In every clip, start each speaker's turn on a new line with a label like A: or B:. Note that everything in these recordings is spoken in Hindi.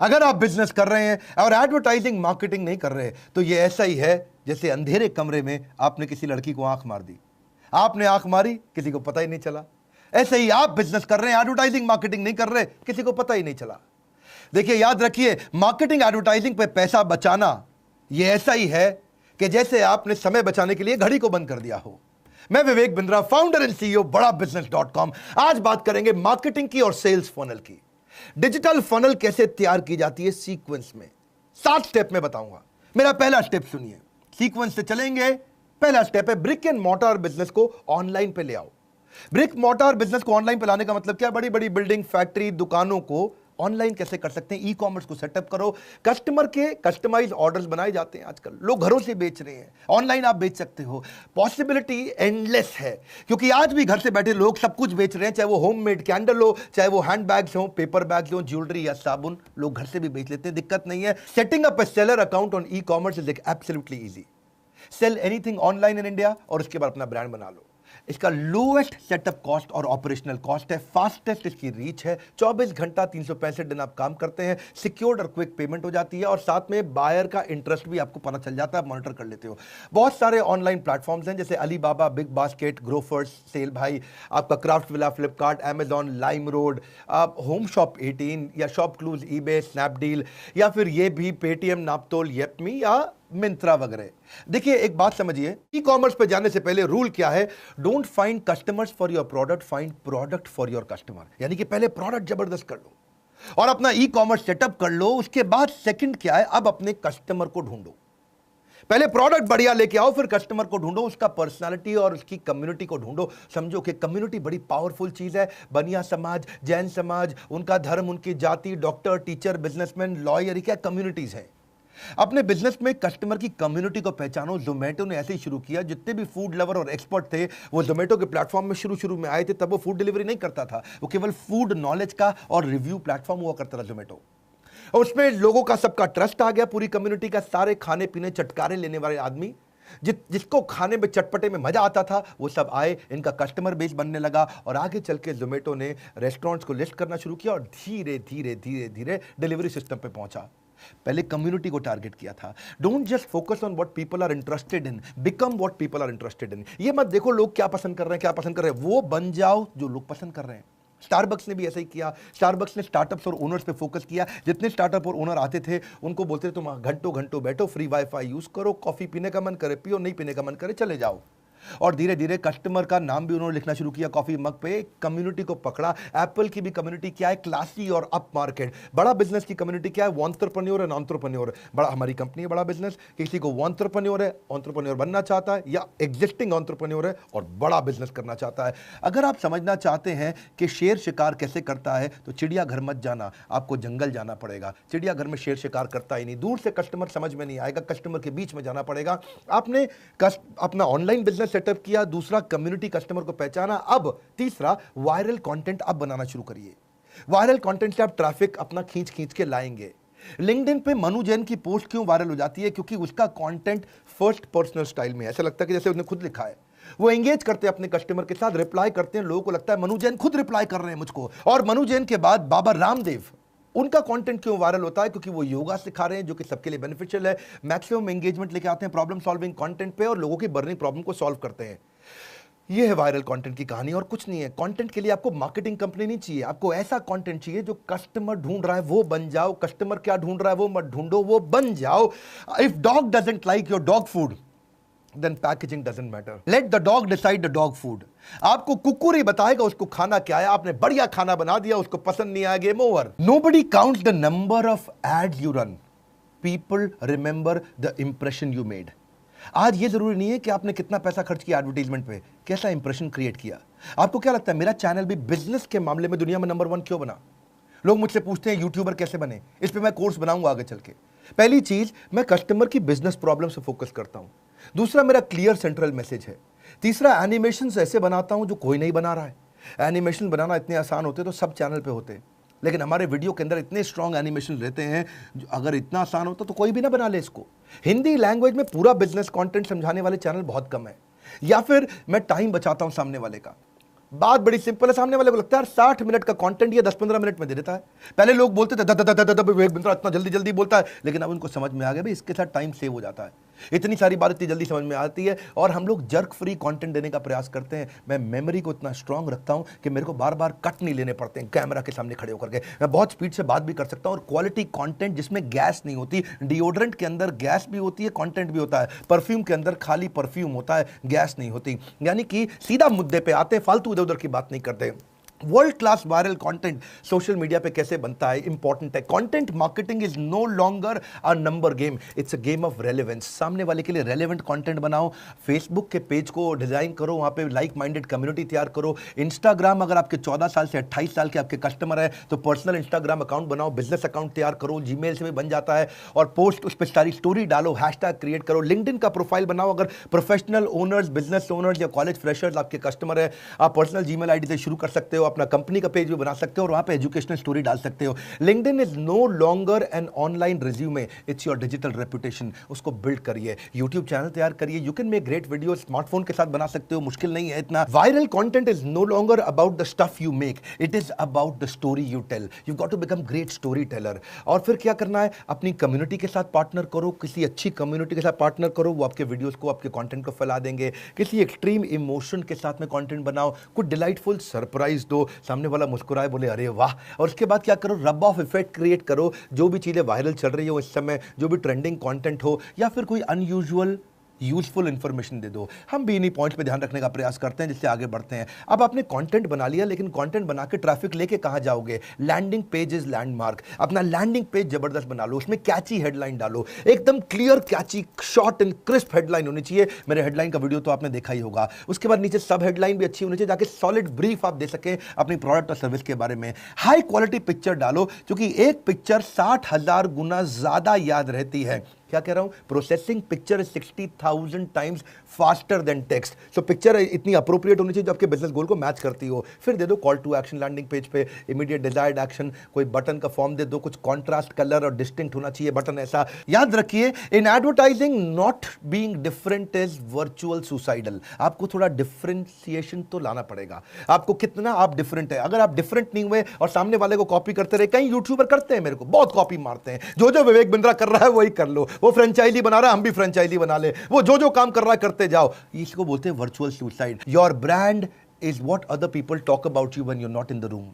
A: अगर आप बिजनेस कर रहे हैं और एडवर्टाइजिंग मार्केटिंग नहीं कर रहे तो ये ऐसा ही है जैसे अंधेरे कमरे में आपने किसी लड़की को आंख मार दी, आपने आंख मारी, किसी को पता ही नहीं चला। ऐसे ही आप बिजनेस कर रहे हैं, एडवर्टाइजिंग मार्केटिंग नहीं कर रहे, किसी को पता ही नहीं चला। देखिए, याद रखिए, मार्केटिंग एडवर्टाइजिंग पे पैसा बचाना ये ऐसा ही है कि जैसे आपने समय बचाने के लिए घड़ी को बंद कर दिया हो। मैं Vivek Bindra, founder and CEO बड़ा बिजनेस.com। आज बात करेंगे मार्केटिंग की और सेल्स फनल की। डिजिटल फनल कैसे तैयार की जाती है सीक्वेंस में, 7 स्टेप में बताऊंगा। मेरा पहला स्टेप सुनिए, सीक्वेंस से चलेंगे। पहला स्टेप है ब्रिक एंड मोर्टार बिजनेस को ऑनलाइन पे ले आओ। ब्रिक मोर्टार बिजनेस को ऑनलाइन पे लाने का मतलब क्या? बड़ी बड़ी बिल्डिंग, फैक्ट्री, दुकानों को ऑनलाइन कैसे कर सकते हैं? ई कॉमर्स को सेटअप करो। कस्टमर के कस्टमाइज ऑर्डर्स बनाए जाते हैं आजकल, लोग घरों से बेच रहे हैं, ऑनलाइन आप बेच सकते हो। पॉसिबिलिटी एंडलेस है, क्योंकि आज भी घर से बैठे लोग सब कुछ बेच रहे हैं, चाहे वो होममेड कैंडल हो, चाहे वो हैंड बैग्स हो, पेपर बैग्स हो, ज्वेलरी या साबुन, लोग घर से भी बेच लेते हैं, दिक्कत नहीं है। Setting up A seller account on e commerce is absolutely easy. Sell anything online in India और उसके बाद अपना ब्रांड बना लो। इसका लोएस्ट सेटअप कॉस्ट और ऑपरेशनल कॉस्ट है, फास्टेस्ट इसकी रीच है, 24 घंटा 365 दिन आप काम करते हैं, सिक्योर्ड और क्विक पेमेंट हो जाती है, और साथ में बायर का इंटरेस्ट भी आपको पता चल जाता है, मॉनिटर कर लेते हो। बहुत सारे ऑनलाइन प्लेटफॉर्म्स हैं जैसे Alibaba, Big Basket, Grofers, sell भाई, आपका Craft Villa, Flipkart, Amazon, Lime Road, आप होम शॉप 18 या शॉप क्लूज, ईबे, स्नैपडील, या फिर ये भी पेटीएम, नापतोल, येपमी या मिंत्रा वगैरह। देखिए, एक बात समझिए, ई कॉमर्स पे जाने से पहले रूल क्या है? Don't find customers for your product, find product for your customer. यानी कि पहले प्रोडक्ट जबरदस्त कर लो और अपना ई कॉमर्स सेटअप कर लो। उसके बाद सेकंड क्या है? अब अपने कस्टमर को ढूंढो। पहले प्रोडक्ट बढ़िया लेके आओ, फिर कस्टमर को ढूंढो, उसका पर्सनालिटी और उसकी कम्युनिटी को ढूंढो। समझो कि कम्युनिटी बड़ी पावरफुल चीज है। बनिया समाज, जैन समाज, उनका धर्म, उनकी जाति, डॉक्टर, टीचर, बिजनेसमैन, लॉयर, क्या कम्युनिटीज है। अपने बिजनेस में कस्टमर की कम्युनिटी को पहचानो। जोमेटो ने ऐसे ही शुरू किया। जितने भी फूड लवर और एक्सपर्ट थे वो जोमेटो के प्लेटफॉर्म में शुरू में आए थे। तब वो फूड डिलीवरी नहीं करता था, वो केवल फूड नॉलेज का और रिव्यू प्लेटफॉर्म हुआ करता था जोमेटो। और उसमें लोगों का सबका ट्रस्ट आ गया, पूरी कम्युनिटी का। सारे खाने पीने चटकारे लेने वाले आदमी, जिसको खाने में चटपटे में मजा आता था, वो सब आए, इनका कस्टमर बेस बनने लगा। और आगे चल के जोमेटो ने रेस्टोरेंट्स को लिस्ट करना शुरू किया और धीरे धीरे धीरे धीरे डिलीवरी सिस्टम पे पहुंचा। पहले कम्युनिटी को टारगेट किया था। Don't just focus on what people are interested in, become what people are interested in. ये मत देखो लोग क्या पसंद कर रहे हैं, क्या पसंद कर रहे हैं, वो बन जाओ जो लोग पसंद कर रहे हैं। स्टारबक्स ने भी ऐसा ही किया। स्टारबक्स ने स्टार्टअप्स और ओनर्स पे फोकस किया। जितने स्टार्टअप और ओनर आते थे उनको बोलते थे तुम घंटों घंटों बैठो, फ्री वाईफाई यूज करो, कॉफी पीने का मन करे पियो, नहीं पीने का मन करे चले जाओ। और धीरे धीरे कस्टमर का नाम भी उन्होंने लिखना शुरू किया कॉफी मग पे। कम्युनिटी को पकड़ा। एप्पल की भी कम्युनिटी क्या है? क्लासी और अप मार्केट। बड़ा बिजनेस की कम्युनिटी क्या है? वॉन्टरप्रेन्योर एंड एंटरप्रेन्योर। बड़ा, हमारी कंपनी है बड़ा बिजनेस। किसी को वॉन्टरप्रेन्योर है, एंटरप्रेन्योर बनना चाहता है, या एग्जिस्टिंग एंटरप्रेन्योर है और बड़ा बिजनेस करना चाहता है। अगर आप समझना चाहते हैं कि शेर शिकार कैसे करता है तो चिड़ियाघर मत जाना, आपको जंगल जाना पड़ेगा। चिड़ियाघर में शेर शिकार करता ही नहीं, दूर से कस्टमर समझ में नहीं आएगा, कस्टमर के बीच में जाना पड़ेगा। आपने अपना ऑनलाइन बिजनेस सेटअप किया, दूसरा कम्युनिटी कस्टमर को पहचाना, अब तीसरा वायरल कंटेंट आप बनाना शुरू करिए। वायरल कंटेंट से आप ट्रैफिक अपना खींच खींच के लाएंगे। लिंक्डइन पे मनु जैन की पोस्ट क्यों वायरल हो जाती है? क्योंकि उसका कंटेंट फर्स्ट पर्सनल स्टाइल में, ऐसा लगता है कि जैसे उसने खुद लिखा है। वो एंगेज करते हैं अपने कस्टमर के साथ, रिप्लाई करते हैं, लोगों को लगता है मनु जैन खुद रिप्लाई कर रहे हैं मुझको। और मनु जैन के बाद बाबा रामदेव, उनका कंटेंट क्यों वायरल होता है? क्योंकि वो योगा सिखा रहे हैं जो कि सबके लिए बेनिफिशियल है। मैक्सिमम एंगेजमेंट लेके आते हैं प्रॉब्लम सॉल्विंग कंटेंट पे और लोगों की बर्निंग प्रॉब्लम को सॉल्व करते हैं। ये है वायरल कंटेंट की कहानी और कुछ नहीं है। कंटेंट के लिए आपको मार्केटिंग कंपनी नहीं चाहिए, आपको ऐसा कंटेंट चाहिए जो कस्टमर ढूंढ रहा है वो बन जाओ। कस्टमर क्या ढूंढ रहा है वो मत ढूंढो, वो बन जाओ। If dog doesn't like your dog food then packaging doesn't matter. Let the dog decide the dog food. आपको कुकुर ही बताएगा उसको खाना क्या है। आपने बढ़िया खाना बना दिया, उसको पसंद नहीं आया, game over. Nobody counts the number of ads you run. People remember the impression you made. आज ये जरूरी नहीं है कि आपने कितना पैसा खर्च किया एडवर्टाइजमेंट पे, कैसा इंप्रेशन क्रिएट किया। आपको क्या लगता है मेरा चैनल भी बिजनेस के मामले में दुनिया में नंबर 1 क्यों बना? लोग मुझसे पूछते हैं यूट्यूबर कैसे बने, इस पे मैं कोर्स बनाऊंगा आगे चल के। पहली चीज, मैं कस्टमर की बिजनेस प्रॉब्लम से फोकस करता हूं। दूसरा, मेरा क्लियर सेंट्रल मैसेज है। तीसरा, एनिमेशन ऐसे बनाता हूं जो कोई नहीं बना रहा है। एनिमेशन बनाना इतने आसान होते तो सब चैनल पे होते, लेकिन हमारे वीडियो के अंदर इतने स्ट्रॉन्ग एनिमेशन रहते हैं, अगर इतना आसान होता तो कोई भी ना बना ले इसको। हिंदी लैंग्वेज में पूरा बिजनेस कंटेंट समझाने वाले चैनल बहुत कम है, या फिर मैं टाइम बचाता हूं सामने वाले का। बात बड़ी सिंपल है, सामने वाले को लगता है 60 मिनट का कंटेंट ये 10-15 मिनट में दे देता है। पहले लोग बोलते थे विवेक बिंद्रा इतना जल्दी जल्दी बोलता है, लेकिन अब उनको समझ में आ गया भाई इसके साथ टाइम सेव हो जाता है, इतनी सारी बात इतनी जल्दी समझ में आती है। और हम लोग जर्क फ्री कंटेंट देने का प्रयास करते हैं। मैं मेमोरी को इतना स्ट्रांग रखता हूं कि मेरे को बार बार कट नहीं लेने पड़ते हैं कैमरा के सामने खड़े होकर के। मैं बहुत स्पीड से बात भी कर सकता हूं, और क्वालिटी कंटेंट जिसमें गैस नहीं होती। डिओड्रेंट के अंदर गैस भी होती है, कंटेंट भी होता है। परफ्यूम के अंदर खाली परफ्यूम होता है, गैस नहीं होती। यानी कि सीधा मुद्दे पे आते हैं, फालतू इधर उधर की बात नहीं करते। World class viral content social media पे कैसे बनता है, इंपॉर्टेंट है। Content marketing is no longer a number game, it's a game of relevance. सामने वाले के लिए रेलेवेंट कंटेंट बनाओ। फेसबुक के पेज को डिजाइन करो, वहां पे लाइक माइंडेड कम्युनिटी तैयार करो। इंस्टाग्राम, अगर आपके 14 साल से 28 साल के आपके कस्टमर है तो पर्सनल इंस्टाग्राम अकाउंट बनाओ, बिजनेस अकाउंट तैयार करो, जीमेल से भी बन जाता है। और पोस्ट उस पर सारी स्टोरी डालो, हैशटैग क्रिएट करो। लिंक्डइन का प्रोफाइल बनाओ। अगर प्रोफेशनल ओनर्स, बिजनेस ओनर्स या कॉलेज फ्रेशर्स आपके कस्टमर है, आप पर्सनल जीमेल आईडी से शुरू कर सकते हो, अपना कंपनी का पेज भी बना सकते हो और वहां पे एजुकेशनल स्टोरी डाल सकते हो। LinkedIn is no longer an online resume, it's your digital reputation. उसको बिल्ड करिए, यूट्यूब चैनल तैयार करिए। You can make great video, smartphone के साथ बना सकते हो, मुश्किल नहीं है इतना। Viral content is no longer about the stuff you make, it is about the story you tell. You got to become great storyteller. और फिर क्या करना है, अपनी कम्युनिटी के साथ पार्टनर करो, किसी अच्छी कम्युनिटी के साथ पार्टनर करो, वो आपके वीडियोस को, आपके कंटेंट को फैला देंगे। किसी एक्सट्रीम इमोशन के साथ में कंटेंट बनाओ, कुछ डिलाइटफुल सरप्राइज दो, सामने वाला मुस्कुराए, बोले अरे वाह। और उसके बाद क्या करो, रब ऑफ इफेक्ट क्रिएट करो। जो भी चीजें वायरल चल रही हो इस समय, जो भी ट्रेंडिंग कंटेंट हो, या फिर कोई अनयूजुअल यूजफुल इंफॉर्मेशन दे दो। हम भी इन्हीं पॉइंट्स पे ध्यान रखने का प्रयास करते हैं, जिससे आगे बढ़ते हैं। अब आपने कंटेंट बना लिया, लेकिन कंटेंट बना के ट्रैफिक लेके कहां जाओगे? Landing page is landmark. अपना लैंडिंग पेज जबरदस्त बना लो, उसमें कैची हेडलाइन डालो, एकदम clear, catchy, short and crisp headline होनी चाहिए। मेरे हेडलाइन का वीडियो तो आपने देखा ही होगा। उसके बाद नीचे सब हेडलाइन भी अच्छी होनी चाहिए, ताकि सॉलिड ब्रीफ आप दे सके अपनी प्रोडक्ट और सर्विस के बारे में। हाई क्वालिटी पिक्चर डालो, क्योंकि एक पिक्चर 60,000 गुना ज्यादा याद रहती है। क्या कह रहा हूं? Processing picture 60,000 times faster than text. So picture इतनी अप्रोप्रिएट होनी चाहिए जो आपके बिजनेस गोल को मैच करती हो। फिर दे दो call to action landing page पे, इमीडिएट डिजायर्ड एक्शन, कोई बटन का फॉर्म दे दो, कुछ कॉन्ट्रास्ट कलर और डिस्टिंक्ट होना चाहिए बटन ऐसा। याद रखिए, in advertising not being different is virtual suicidal. आपको थोड़ा डिफरेंशिएशन तो लाना पड़ेगा। आपको कितना आप डिफरेंट है। अगर आप डिफरेंट नहीं हुए और सामने वाले को कॉपी करते रहे, कई यूट्यूबर करते हैं, मेरे को बहुत कॉपी मारते हैं। जो जो विवेक बिंद्रा कर रहा है वही कर लो, वो फ्रेंचाइजी बना रहा है हम भी फ्रेंचाइजी बना ले, वो जो जो काम कर रहा है करते जाओ। इसको बोलते हैं virtual suicide. Your brand is what other people talk about you when you are not in the room.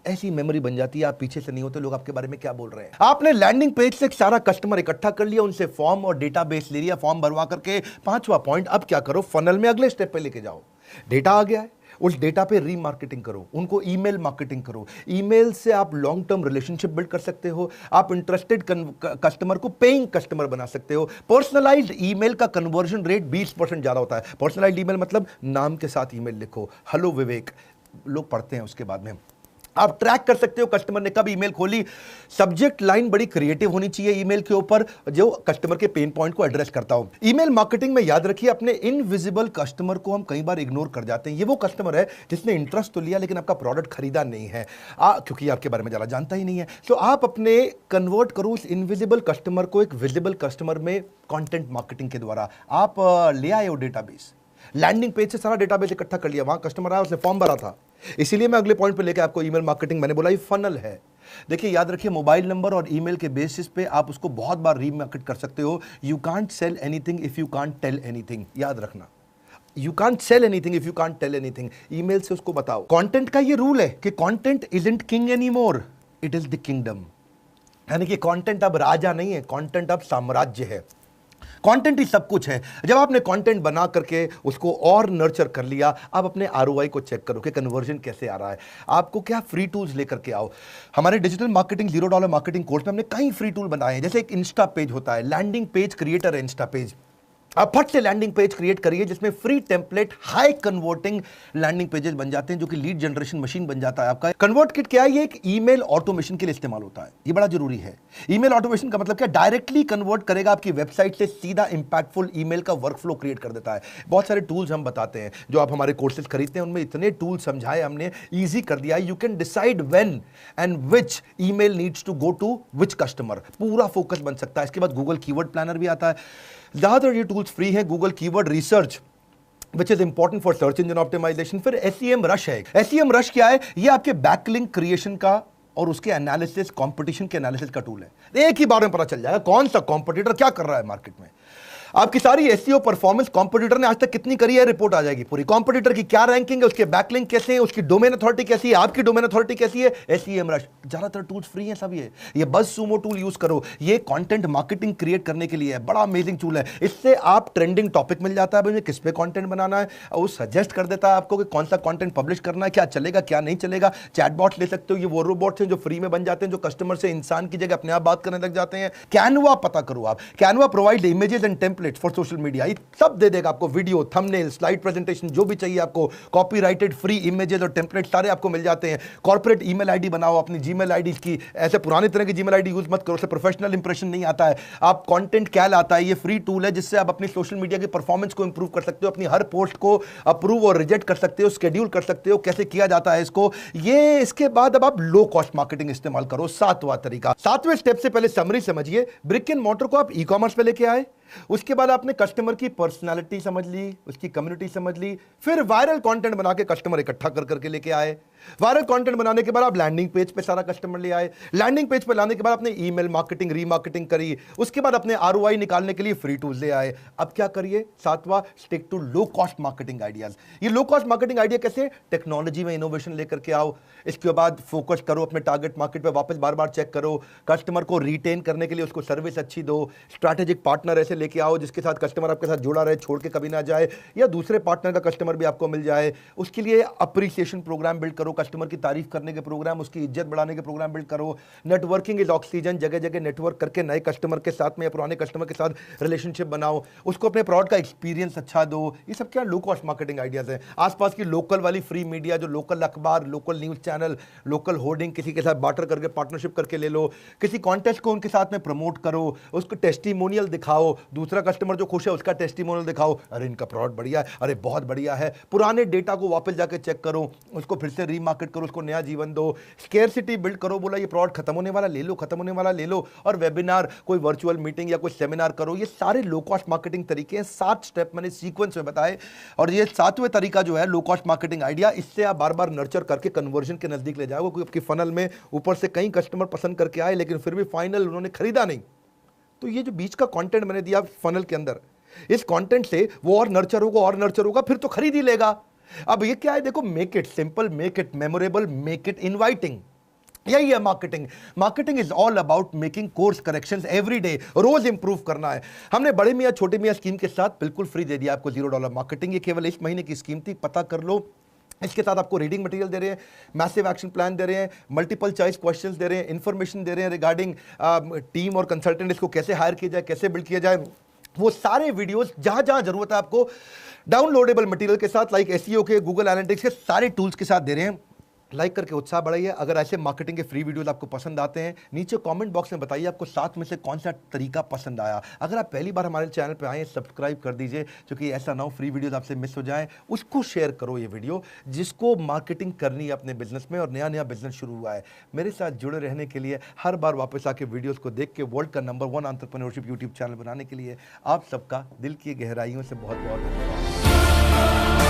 A: ऐसी मेमोरी बन जाती है, आप पीछे से नहीं होते, लोग आपके बारे में क्या बोल रहे हैं। आपने लैंडिंग पेज से सारा कस्टमर इकट्ठा कर लिया, उनसे फॉर्म और डेटाबेस ले लिया, फॉर्म भरवा करके। पांचवा पॉइंट, अब क्या करो, फनल में अगले स्टेप पे लेके जाओ। डेटा आ गया है, उस डेटा पे रीमार्केटिंग करो, उनको ईमेल मार्केटिंग करो। ईमेल से आप लॉन्ग टर्म रिलेशनशिप बिल्ड कर सकते हो। आप इंटरेस्टेड कस्टमर को पेइंग कस्टमर बना सकते हो। पर्सनलाइज्ड ईमेल का कन्वर्जन रेट 20% ज्यादा होता है। पर्सनलाइज्ड ईमेल मतलब नाम के साथ ईमेल लिखो, हेलो विवेक, लोग पढ़ते हैं उसके बाद में। आप ट्रैक कर सकते हो कस्टमर ने कब ईमेल खोली। सब्जेक्ट लाइन बड़ी क्रिएटिव होनी चाहिए ईमेल के ऊपर, जो कस्टमर के पेन पॉइंट को एड्रेस करता हो। ईमेल मार्केटिंग में याद रखिए, अपने इनविजिबल कस्टमर को हम कई बार इग्नोर कर जाते हैं। ये वो कस्टमर है जिसने इंटरेस्ट तो लिया लेकिन आपका प्रोडक्ट खरीदा नहीं है, क्योंकि आपके बारे में ज़्यादा जानता ही नहीं है। तो आप अपने कन्वर्ट करो उस इनविजिबल कस्टमर को एक विजिबल कस्टमर में कंटेंट मार्केटिंग के द्वारा। आप ले आए हो डेटाबेस, लैंडिंग पेज से सारा डेटाबेस इकट्ठा कर लिया, वहां कस्टमर आया, उसने फॉर्म भरा था। इसीलिए मैं अगले पॉइंट पे लेके आपको ईमेल मार्केटिंग, मैंने बोला ये फनल है। देखिए याद रखिए, मोबाइल नंबर और ईमेल के बेसिस पे आप उसको बहुत बार रीमार्केट कर सकते हो। You can't sell anything if you can't tell anything, याद रखना। You can't sell anything if you can't tell anything. Email से उसको बताओ। कंटेंट का ये रूल है कि content isn't king anymore, it is the kingdom. यानी कि कंटेंट अब राजा नहीं है, कंटेंट अब साम्राज्य है। कंटेंट ही सब कुछ है। जब आपने कंटेंट बना करके उसको और नर्चर कर लिया, आप अपने आरओआई को चेक करो कि कन्वर्जन कैसे आ रहा है। आपको क्या फ्री टूल्स लेकर के आओ। हमारे डिजिटल मार्केटिंग $0 मार्केटिंग कोर्स में हमने कई फ्री टूल बनाए हैं। जैसे एक इंस्टा पेज होता है, लैंडिंग पेज क्रिएटर है इंस्टा पेज। आप फट से लैंडिंग पेज क्रिएट करिए जिसमें free template high converting landing pages बन जाते हैं, जो कि लीड जनरेशन मशीन बन जाता है आपका। कन्वर्ट किट क्या है? ये एक ईमेल ऑटोमेशन के लिए इस्तेमाल होता है, ये बड़ा जरूरी है। ईमेल ऑटोमेशन का मतलब क्या? डायरेक्टली कन्वर्ट करेगा आपकी वेबसाइट से सीधा इंपैक्टफुल ईमेल का वर्कफ्लो क्रिएट कर देता है। बहुत सारे टूल्स हम बताते हैं, जो आप हमारे कोर्सेज खरीदते हैं उनमें इतने टूल समझाए हमने, ईजी कर दिया। You can decide when and which email needs to go to which customer, पूरा फोकस बन सकता है। इसके बाद गूगल कीवर्ड प्लानर भी आता है। ज्यादातर ये टूल्स फ्री है। Google keyword research which is important for search engine optimisation. फिर SEM रश है। SEM रश क्या है? ये आपके बैकलिंक क्रिएशन का और उसके एनालिसिस, कंपटीशन के एनालिसिस का टूल है। एक ही बार में पता चल जाएगा कौन सा कंपटीटर क्या कर रहा है मार्केट में। आपकी सारी SEO परफॉर्मेंस कंपटीटर ने आज तक कितनी करी है, रिपोर्ट आ जाएगी पूरी। कंपटीटर की क्या रैंकिंग है, उसके बैकलिंक कैसे हैं, उसकी डोमेन अथॉरिटी कैसी है, आपकी डोमेन अथॉरिटी कैसी है। SEM रश, ज्यादातर टूल्स फ्री हैं सब। ये BuzzSumo टूल यूज करो, ये कंटेंट मार्केटिंग क्रिएट करने के लिए है, बड़ा अमेजिंग टूल है। इससे आप ट्रेंडिंग टॉपिक मिल जाता है, मुझे किस पे कंटेंट बनाना है, वो सजेस्ट कर देता है आपको कि कौन सा कंटेंट पब्लिश करना है, क्या चलेगा क्या नहीं चलेगा। चैटबॉट ले सकते हो, ये वो रोबोट्स हैं जो फ्री में बन जाते हैं, जो कस्टमर से इंसान की जगह अपने आप बात करने लग जाते हैं। कैनवा पता करो आप, Canva provide images and templates for social media, सब दे देगा आपको, वीडियो, थंबनेल, स्लाइड प्रेजेंटेशन, जो भी चाहिए आपको, कॉपीराइटेड फ्री इमेजेस और टेम्पलेट सारे आपको मिल जाते हैं। कॉर्पोरेट ईमेल आईडी बनाओ अपनी, जीमेल आईडी की ऐसे पुराने तरह की जीमेल आईडी यूज मत करो, उससे प्रोफेशनल इंप्रेशन नहीं आता है। आप कंटेंट कैल आता है, ये फ्री टूल है जिससे आप अपनी सोशल मीडिया की परफॉर्मेंस को इंप्रूव कर सकते हो, अपनी हर पोस्ट को अप्रूव और रिजेक्ट कर सकते हो, शेड्यूल कर सकते हो, कैसे किया जाता है इसको। ये इसके बाद अब आप लो कॉस्ट मार्केटिंग इस्तेमाल करो, 7वां तरीका। 7वें स्टेप से पहले समरी समझिए। ब्रिक एंड मोर्टर को आप ई-कॉमर्स पे लेके आए, उसके बाद आपने कस्टमर की पर्सनालिटी समझ ली, उसकी कम्युनिटी समझ ली, फिर वायरल कंटेंट बना के कस्टमर इकट्ठा कर करके लेके आए। वायरल कंटेंट बनाने के बाद आप लैंडिंग पेज पे सारा कस्टमर ले आए। लैंडिंग पेज पे लाने के बाद आपने ईमेल मार्केटिंग, रीमार्केटिंग करी, उसके बाद अपने ROI निकालने के लिए फ्री टूल्स ले आए। अब क्या करिए? 7वां, stick to low cost marketing ideas. ये लो कॉस्ट मार्केटिंग आइडिया कैसे? टेक्नोलॉजी में इनोवेशन लेकर के आओ। इसके बाद फोकस करो अपने टारगेट मार्केट पे, वापस बार बार चेक करो। कस्टमर को रिटेन करने के लिए उसको सर्विस अच्छी दो। स्ट्रैटेजिक पार्टनर ऐसे लेके आओ जिसके साथ कस्टमर आपके साथ जुड़ा रहे, छोड़ के कभी ना जाए, या दूसरे पार्टनर का कस्टमर भी आपको मिल जाए। उसके लिए अप्रिसिएशन प्रोग्राम बिल्ड करो, कस्टमर की तारीफ करने के प्रोग्राम, उसकी इज्जत बढ़ाने के प्रोग्राम बिल्ड करो। नेटवर्किंग इज ऑक्सीजन, जगह जगह नेटवर्क करके नए कस्टमर के साथ में या पुराने कस्टमर के साथ रिलेशनशिप बनाओ, उसको अपने प्रोडक्ट का एक्सपीरियंस अच्छा दो। ये सब क्या लो कॉस्ट मार्केटिंग आइडियाज हैं। आसपास की लोकल वाली फ्री मीडिया, जो लोकल अखबार, local news channel, local hoarding किसी के साथ बार्टर करके पार्टनरशिप करके ले लो। किसी कॉन्टेस्ट को उनके साथ में प्रमोट करो, उसको टेस्टिमोनियल दिखाओ, दूसरा कस्टमर जो खुश है उसका टेस्टिमोनियल दिखाओ, अरे इनका प्रोडक्ट बढ़िया है, अरे बहुत बढ़िया है। पुराने डेटा को वापस जाके चेक करो, उसको फिर से रीमार्केट करो, उसको नया जीवन दो। स्केर्सिटी बिल्ड करो, बोला ये प्रोडक्ट खत्म होने वाला, ले लो, खत्म होने वाला ले लो। और वेबिनार, कोई वर्चुअल मीटिंग या कोई सेमिनार करो। ये सारे लो कॉस्ट मार्केटिंग तरीके हैं। 7 स्टेप मैंने सीक्वेंस में बताए, और ये 7वें तरीका जो है लो कॉस्ट मार्केटिंग आइडिया, इससे आप बार बार नर्चर करके कन्वर्जन के नजदीक ले जाओगे। कोई आपकी फनल में ऊपर से कई कस्टमर पसंद करके आए लेकिन फिर भी फाइनल उन्होंने खरीदा नहीं, तो ये जो बीच का कंटेंट मैंने दिया फनल के अंदर, इस कंटेंट से वो और नर्चर होगा और नर्चर होगा, फिर तो खरीद ही लेगा। अब ये क्या है? देखो, make it simple, make it memorable, make it inviting. यही है marketing. Marketing is all about making course corrections every day, रोज इंप्रूव करना है। हमने बड़े मियां छोटे मियां स्कीम के साथ बिल्कुल फ्री दे दिया आपको $0 मार्केटिंग। ये केवल इस महीने की स्कीम थी, पता कर लो। इसके साथ आपको रीडिंग मटेरियल दे रहे हैं, मैसिव एक्शन प्लान दे रहे हैं, मल्टीपल चॉइस क्वेश्चंस दे रहे हैं, इंफॉर्मेशन दे रहे हैं रिगार्डिंग टीम और कंसल्टेंट, इसको कैसे हायर किया जाए, कैसे बिल्ड किया जाए। वो सारे वीडियोस जहां जहां जरूरत है आपको डाउनलोडेबल मटेरियल के साथ, लाइक SEO के, गूगल एनालिटिक्स के सारे टूल्स के साथ दे रहे हैं। लाइक करके उत्साह बढ़ाइए। अगर ऐसे मार्केटिंग के फ्री वीडियोस आपको पसंद आते हैं, नीचे कमेंट बॉक्स में बताइए आपको 7 में से कौन सा तरीका पसंद आया। अगर आप पहली बार हमारे चैनल पे आए, सब्सक्राइब कर दीजिए, क्योंकि ऐसा ना हो फ्री वीडियोस आपसे मिस हो जाएं। उसको शेयर करो ये वीडियो, जिसको मार्केटिंग करनी है अपने बिजनेस में और नया नया बिजनेस शुरू हुआ है। मेरे साथ जुड़े रहने के लिए, हर बार वापस आके वीडियोज़ को देख के वर्ल्ड का नंबर 1 एंटरप्रेन्योरशिप यूट्यूब चैनल बनाने के लिए आप सबका दिल की गहराइयों से बहुत बहुत धन्यवाद।